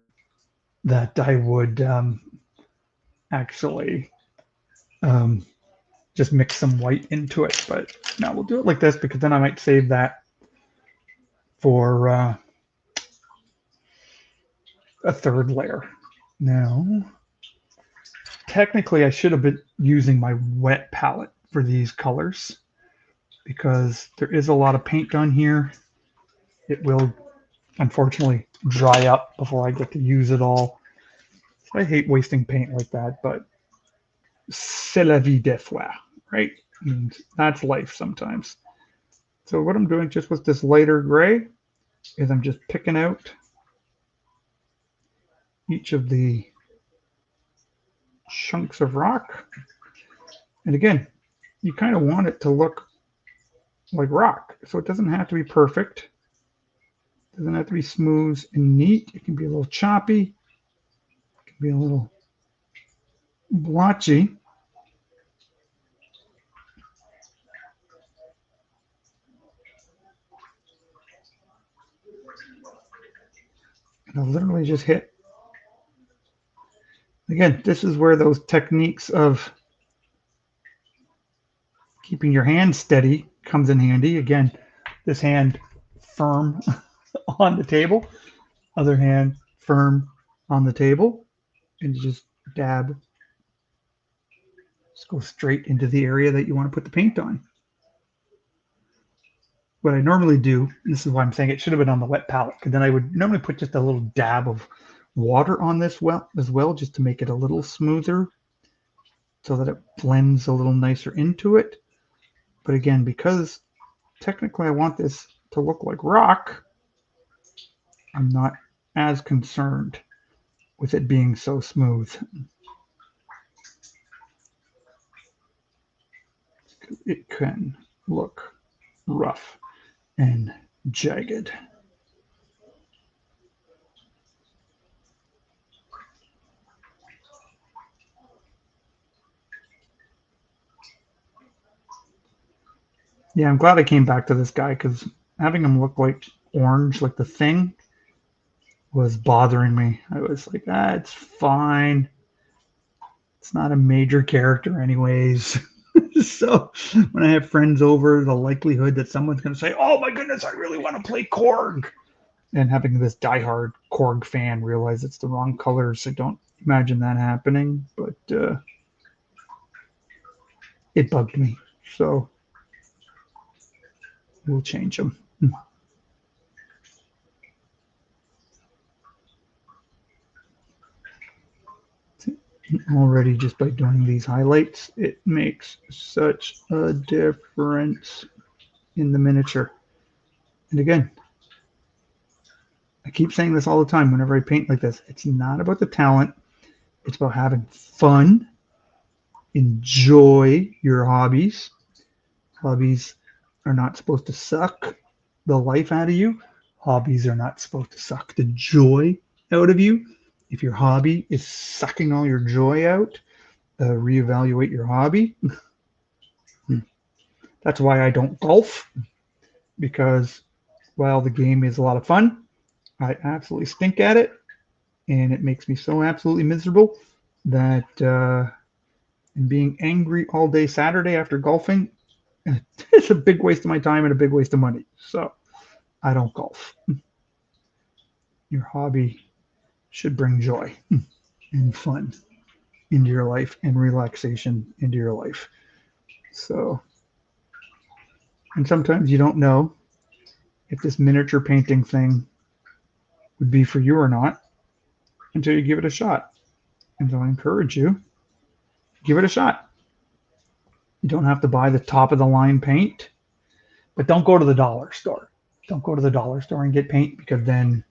that I would actually just mix some white into it. But now we'll do it like this because then I might save that for a third layer. Now, technically I should have been using my wet palette for these colors because there is a lot of paint on here. It will unfortunately dry up before I get to use it all. I hate wasting paint like that, but c'est la vie des fois, right? And that's life sometimes. So what I'm doing just with this lighter gray is I'm just picking out each of the chunks of rock. And again, you kind of want it to look like rock. So it doesn't have to be perfect. It doesn't have to be smooth and neat. It can be a little choppy. It can be a little blotchy. And I'll literally just hit. Again, this is where those techniques of keeping your hand steady comes in handy. Again, this hand firm on the table, other hand firm on the table, and you just dab. Just go straight into the area that you want to put the paint on. What I normally do, and this is why I'm saying it should have been on the wet palette, because then I would normally put just a little dab of water on this as well, just to make it a little smoother so that it blends a little nicer into it. But again, because technically I want this to look like rock, I'm not as concerned with it being so smooth. It can look rough and jagged. Yeah, I'm glad I came back to this guy because having him look like orange, like the Thing, was bothering me. I was like, it's fine. It's not a major character anyways. So when I have friends over, the likelihood that someone's going to say, oh my goodness, I really want to play Korg. And having this diehard Korg fan realize it's the wrong colors. I don't imagine that happening, but it bugged me. So we'll change them. Already just by doing these highlights, it makes such a difference in the miniature. And again, I keep saying this all the time whenever I paint like this. It's not about the talent. It's about having fun. Enjoy your hobbies. Hobbies are not supposed to suck the life out of you. Hobbies are not supposed to suck the joy out of you. If your hobby is sucking all your joy out, reevaluate your hobby. That's why I don't golf, because while the game is a lot of fun, I absolutely stink at it, and it makes me so absolutely miserable that being angry all day Saturday after golfing, it's a big waste of my time and a big waste of money. So I don't golf. Your hobby should bring joy and fun into your life and relaxation into your life. So, and sometimes you don't know if this miniature painting thing would be for you or not until you give it a shot. And so I encourage you, give it a shot. You don't have to buy the top of the line paint, but don't go to the dollar store. Don't go to the dollar store and get paint, because then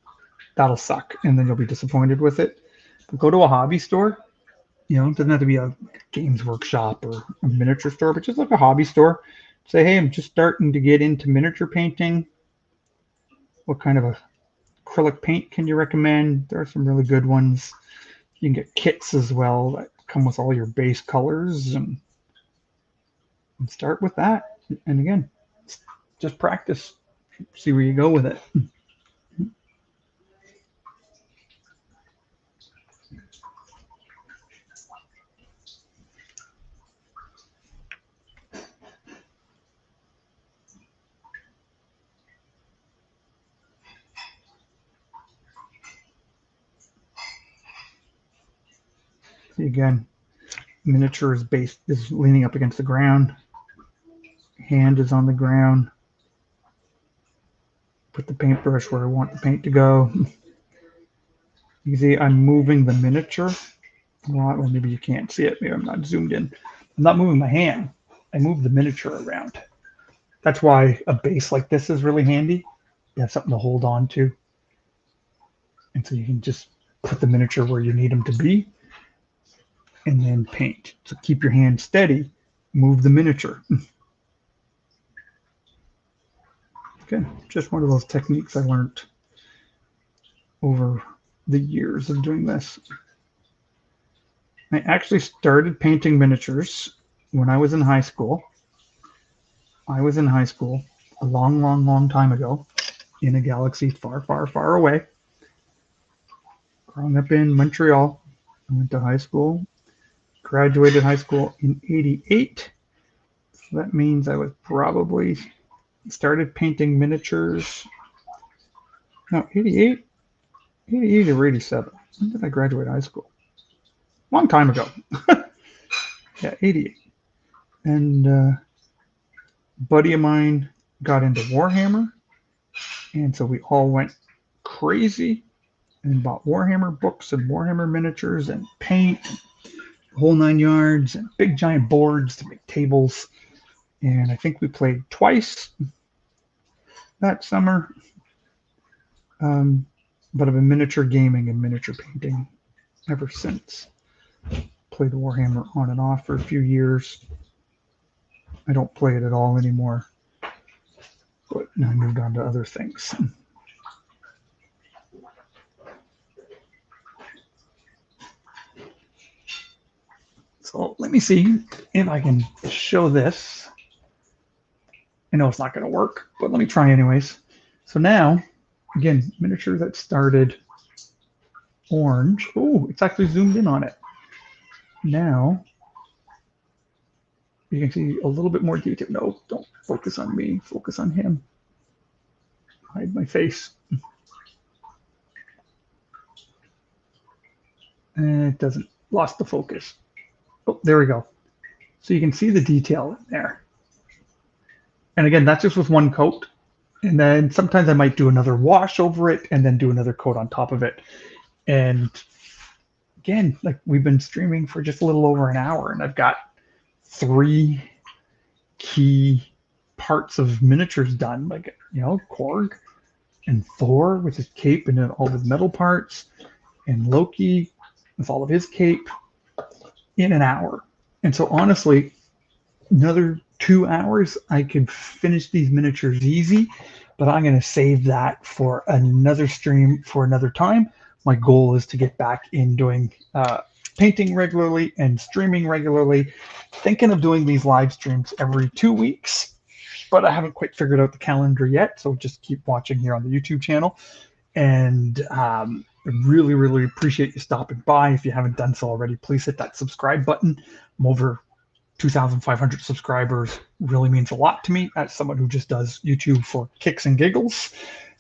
that'll suck and then you'll be disappointed with it. But go to a hobby store. You know, it doesn't have to be a Games Workshop or a miniature store, but just like a hobby store. Say, hey, I'm just starting to get into miniature painting. What kind of acrylic paint can you recommend? There are some really good ones. You can get kits as well that come with all your base colors, and start with that. And again, just practice. See where you go with it. See, again, miniature is leaning up against the ground. Hand is on the ground. Put the paintbrush where I want the paint to go. You can see I'm moving the miniature a lot. Well, maybe you can't see it. Maybe I'm not zoomed in. I'm not moving my hand. I move the miniature around. That's why a base like this is really handy. You have something to hold on to. And so you can just put the miniature where you need them to be and then paint. So keep your hand steady, move the miniature. Okay, just one of those techniques I learned over the years of doing this. I actually started painting miniatures when I was in high school. I was in high school a long, long, long time ago in a galaxy far, far, far away. Growing up in Montreal, I went to high school, graduated high school in '88. So that means I was probably started painting miniatures. No, 88 or 87. When did I graduate high school? Long time ago. Yeah, 88. And a buddy of mine got into Warhammer. And so we all went crazy and bought Warhammer books and Warhammer miniatures and paint, the whole 9 yards, and big giant boards to make tables. And I think we played twice that summer. But I've been miniature gaming and miniature painting ever since. Played Warhammer on and off for a few years. I don't play it at all anymore, but I moved on to other things. So let me see if I can show this. I know it's not going to work, but let me try anyways. So now, again, miniature that started orange. Oh, it's actually zoomed in on it. Now, you can see a little bit more detail. No, don't focus on me. Focus on him. Hide my face. And it doesn't. Lost the focus. Oh, there we go. So you can see the detail in there. And again, that's just with one coat. And then sometimes I might do another wash over it and then do another coat on top of it. And again, like we've been streaming for just a little over an hour, and I've got 3 key parts of miniatures done, like, you know, Korg and Thor with his cape and then all his metal parts, and Loki with all of his cape in an hour. And so honestly, another 2 hours, I could finish these miniatures easy, but I'm going to save that for another stream for another time. My goal is to get back in doing painting regularly and streaming regularly. Thinking of doing these live streams every 2 weeks, but I haven't quite figured out the calendar yet. So just keep watching here on the YouTube channel. And I really, really appreciate you stopping by. If you haven't done so already, please hit that subscribe button. I'm over 2,500 subscribers. Really means a lot to me as someone who just does YouTube for kicks and giggles.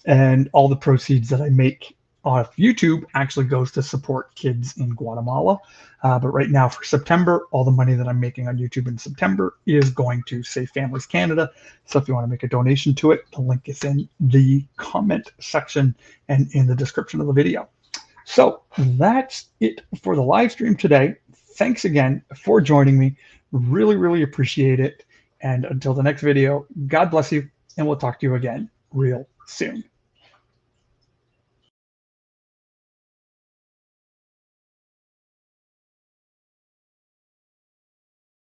And all the proceeds that I make off YouTube actually goes to support kids in Guatemala. But right now for September, all the money that I'm making on YouTube in September is going to Safe Families Canada. So if you want to make a donation to it, the link is in the comment section and in the description of the video. So that's it for the live stream today. Thanks again for joining me. Really, really appreciate it. And until the next video, God bless you, and we'll talk to you again real soon.